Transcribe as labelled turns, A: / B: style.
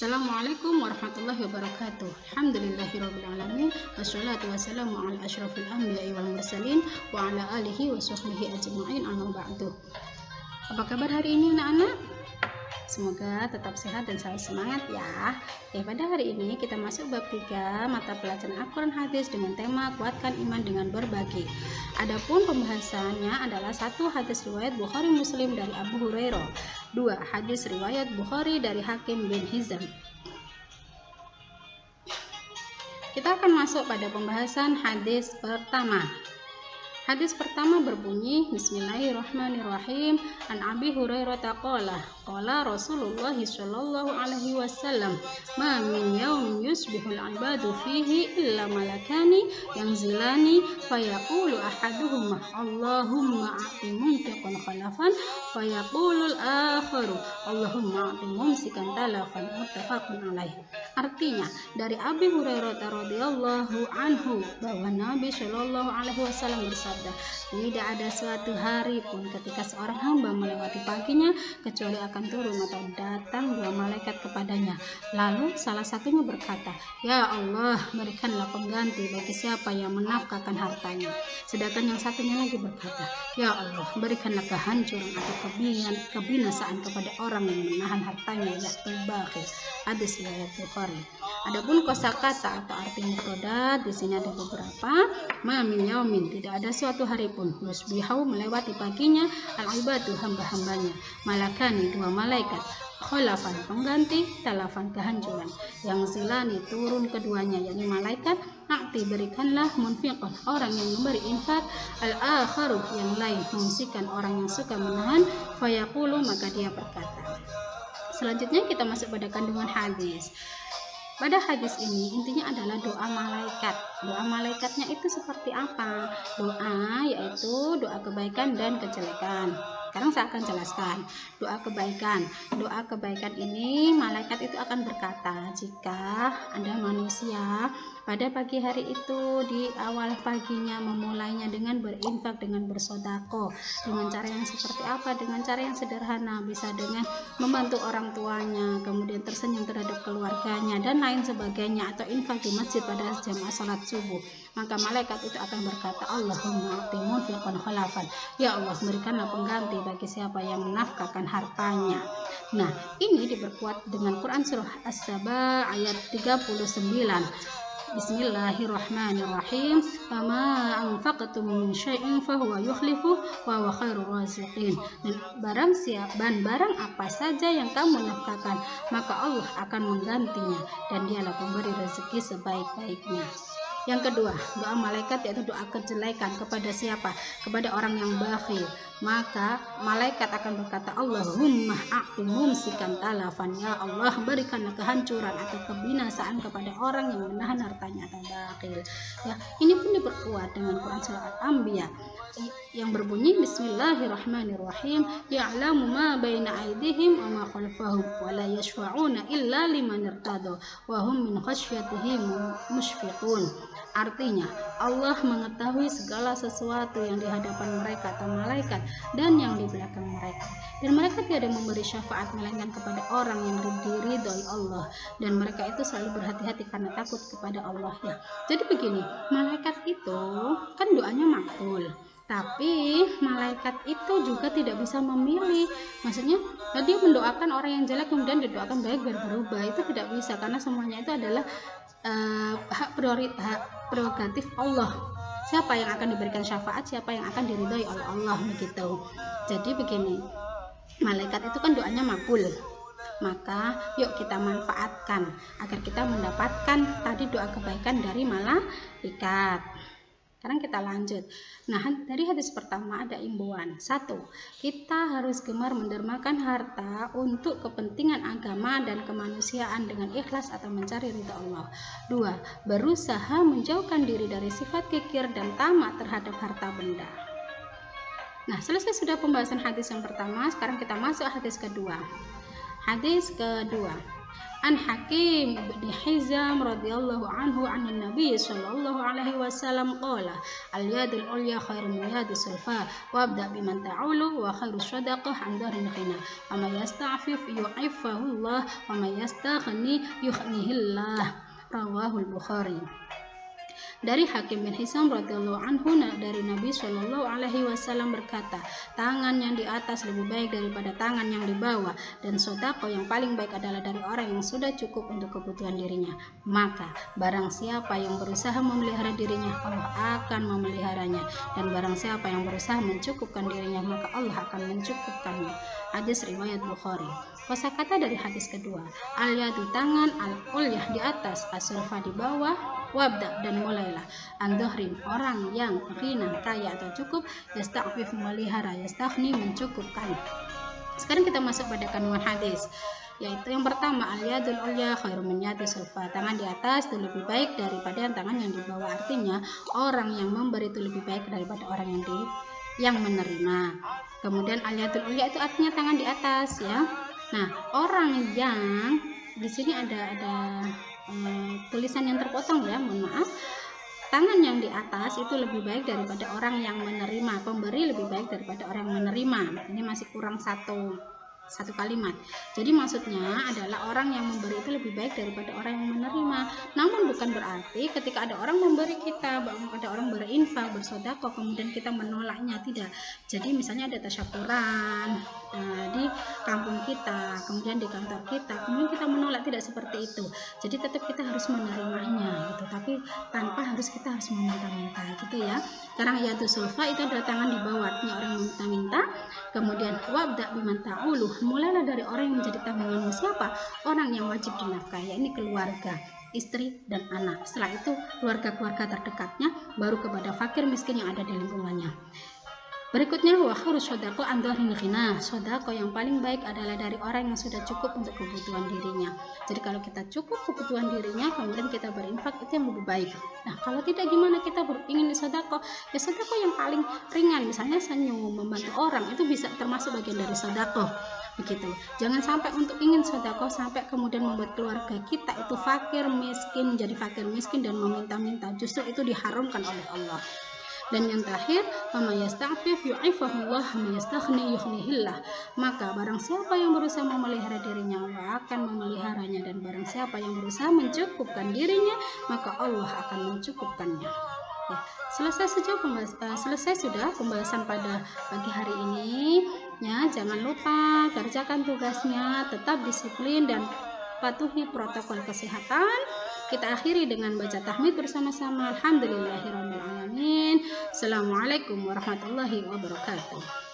A: Assalamualaikum warahmatullahi wabarakatuh. Alhamdulillahirabbil alamin wassalatu wassalamu ala asyrafil anbiya'i wal mursalin wa ala alihi wa sahbihi ajma'in, amma ba'du. Apa kabar hari ini anak-anak? Semoga tetap sehat dan selalu semangat ya. Pada hari ini kita masuk bab 3 mata pelajaran Al-Quran Hadis dengan tema kuatkan iman dengan berbagi. Adapun pembahasannya adalah 1. Hadis riwayat Bukhari Muslim dari Abu Hurairah, 2. Hadis riwayat Bukhari dari Hakim bin Hizam. Kita akan masuk pada pembahasan hadis pertama. Hadis pertama berbunyi, Bismillahirrahmanirrahim. An Abi Hurairah qala qala Rasulullah sallallahu alaihi wasallam, ma min yaumin yusbihul ibadu fihi illa malakani yanzilani fayaqulu ahaduhuma Allahumma a'ti munfiqan khalafan fayaqulu al-akharu Allahumma a'ti mumsikan talafan, muttafaqun alaih. Artinya, dari Abi Hurairah radhiyallahu anhu bahwa Nabi sallallahu alaihi wasallam bersabda, tidak ada suatu hari pun ketika seorang hamba melewati paginya kecuali akan turun atau datang 2 malaikat kepadanya. Lalu salah satunya berkata, ya Allah, berikanlah pengganti bagi siapa yang menafkahkan hartanya. Sedangkan yang satunya lagi berkata, ya Allah, berikanlah kehancuran atau kebinasaan kepada orang yang menahan hartanya, yaitu bakhil. Hadis riwayat Bukhari. Adapun kosakata atau arti mufradat di sini ada beberapa. Ma min yaumin, tidak ada suatu hari pun, yusbihu melewati paginya, al-ibadu hamba-hambanya, malakani 2 malaikat, khalafan pengganti, talafan kehancuran, yang zilani turun keduanya, yakni malaikat, akti berikanlah, munfiqan orang yang memberi infak, al-akharu yang lain mumsikan orang yang suka menahan, fayaqulu maka dia berkata. Selanjutnya kita masuk pada kandungan hadis. Pada hadis ini intinya adalah doa malaikat. Doa malaikatnya itu seperti apa? Doa yaitu doa kebaikan dan kejelekan. Sekarang saya akan jelaskan doa kebaikan. Doa kebaikan ini malaikat itu akan berkata jika ada manusia pada pagi hari itu di awal paginya memulainya dengan berinfak, dengan bersedekah, dengan cara yang seperti apa? Dengan cara yang sederhana, bisa dengan membantu orang tuanya, kemudian tersenyum terhadap keluarganya dan lain sebagainya, atau infak di masjid pada jamaah salat subuh. Maka malaikat itu akan berkata, Allahumma a'ti munfiqan khalafan, ya Allah, berikanlah pengganti bagi siapa yang menafkahkan hartanya. Nah, ini diperkuat dengan Quran surah As-Saba ayat 39. Bismillahirrahmanirrahim. Fama anfaqtum min syai'in fahuwa yukhlifu wa huwa khairur raziqin. Dan barang apa saja yang kamu nafkahkan, maka Allah akan menggantinya dan dialah pemberi rezeki sebaik-baiknya. Yang kedua, doa malaikat yaitu doa kejelekan kepada siapa? Kepada orang yang bakhil. Maka malaikat akan berkata, Allahumma a'ti mumsikan talafan, ya Allah, berikanlah kehancuran atau kebinasaan kepada orang yang menahan hartanya atau bakhil. Ya, ini pun diperkuat dengan Quran surah Al-Anbiya yang berbunyi Bismillahirrahmanirrahim, ya'lamu ma baina aydihim wa ma khalfahum wa la yashfa'una illa liman irtada wa hum min khasyatihi mushfiqun. Artinya, Allah mengetahui segala sesuatu yang di hadapan mereka atau malaikat dan yang di belakang mereka. Dan mereka tiada memberi syafaat melainkan kepada orang yang diridhoi Allah, dan mereka itu selalu berhati-hati karena takut kepada Allah. Ya. Jadi begini, malaikat itu kan doanya makbul. Tapi malaikat itu juga tidak bisa memilih. Maksudnya dia mendoakan orang yang jelek kemudian didoakan baik biar berubah. Itu tidak bisa karena semuanya itu adalah hak prerogatif Allah. Siapa yang akan diberikan syafaat, siapa yang akan diridhoi oleh Allah, begitu. Jadi begini, malaikat itu kan doanya makbul. Maka yuk kita manfaatkan agar kita mendapatkan tadi doa kebaikan dari malaikat. Sekarang kita lanjut. Nah, dari hadis pertama ada imbauan. 1. Kita harus gemar mendermakan harta untuk kepentingan agama dan kemanusiaan dengan ikhlas atau mencari ridha Allah. 2. Berusaha menjauhkan diri dari sifat kikir dan tamak terhadap harta benda. Nah, selesai sudah pembahasan hadis yang pertama. Sekarang kita masuk hadis kedua. Hadis kedua. An Hakim bin Hizam radhiyallahu anhu an Nabi sallallahu alaihi wasallam qala al-yadul ulya khairun min yadis sulfa wabda biman ta'ulu wa khairu shadaqah an dharin khina wa may yasta'fif yu'iffahu Allah wa may yastaghni yughnihillah. Rawahul Bukhari. Dari Hakim bin Hizam radhiyallahu anhu dari Nabi Shallallahu alaihi wasallam berkata, tangan yang di atas lebih baik daripada tangan yang di bawah, dan sedekah yang paling baik adalah dari orang yang sudah cukup untuk kebutuhan dirinya. Maka barang siapa yang berusaha memelihara dirinya, Allah akan memeliharanya, dan barang siapa yang berusaha mencukupkan dirinya, maka Allah akan mencukupkannya. Hadis riwayat Bukhari. Kosakata dari hadis kedua, al-yadu tangan, al-ulyah di atas, as-sulfa di bawah, wabda dan mulailah, an-dhahrin orang yang ghina kaya atau cukup, yasta'fif memelihara, yastaghni mencukupkan. Sekarang kita masuk pada kandungan hadis, yaitu yang pertama, al-yadul ulya khairun min yadis sulfa, tangan di atas itu lebih baik daripada tangan yang di bawah. Artinya orang yang memberi itu lebih baik daripada orang yang menerima. Kemudian al-yadul ulya itu artinya tangan di atas, ya. Nah, orang yang di sini ada tulisan yang terpotong, ya, mohon maaf. Tangan yang di atas itu lebih baik daripada orang yang menerima. Pemberi lebih baik daripada orang yang menerima. Ini masih kurang satu kalimat. Jadi maksudnya adalah orang yang memberi itu lebih baik daripada orang yang menerima. Namun bukan berarti ketika ada orang memberi kita, ada orang berinfak, bersedekah, kemudian kita menolaknya, tidak. Jadi misalnya ada tasyakuran di kampung kita, kemudian di kantor kita, kemudian kita menolak, tidak seperti itu. Jadi tetap kita harus menerimanya, gitu. Tapi tanpa kita harus meminta-minta, gitu ya. Karena yaitu sulfa itu adalah tangan di bawah, artinya orang yang minta-minta. Kemudian wabda biman ta'ulu, mulailah dari orang yang menjadi tanggunganmu. Siapa? Orang yang wajib dinafkahi, yakni keluarga, istri dan anak. Setelah itu keluarga-keluarga terdekatnya, baru kepada fakir miskin yang ada di lingkungannya. Berikutnya, wa khairu shadaqah an dharin ghina. Sedekah yang paling baik adalah dari orang yang sudah cukup untuk kebutuhan dirinya. Jadi kalau kita cukup kebutuhan dirinya, kemudian kita berinfak, itu yang lebih baik. Nah, kalau tidak, gimana kita ingin sedekah? Ya sedekah yang paling ringan, misalnya senyum, membantu orang, itu bisa termasuk bagian dari sedekah. Begitu. Jangan sampai untuk ingin sedekah sampai kemudian membuat keluarga kita itu fakir miskin, jadi fakir miskin dan meminta-minta. Justru itu diharamkan oleh Allah. Dan yang terakhir, famayasta'fif yu'ifahullah mayastaghni yughnihillah. Maka barang siapa yang berusaha memelihara dirinya, Allah akan memeliharanya, dan barang siapa yang berusaha mencukupkan dirinya, maka Allah akan mencukupkannya. Ya, selesai sudah pembahasan pada pagi hari ini. Ya, jangan lupa kerjakan tugasnya, tetap disiplin dan patuhi protokol kesehatan. Kita akhiri dengan baca tahmid bersama-sama. Alhamdulillahirrahmanirrahim. Assalamualaikum warahmatullahi wabarakatuh.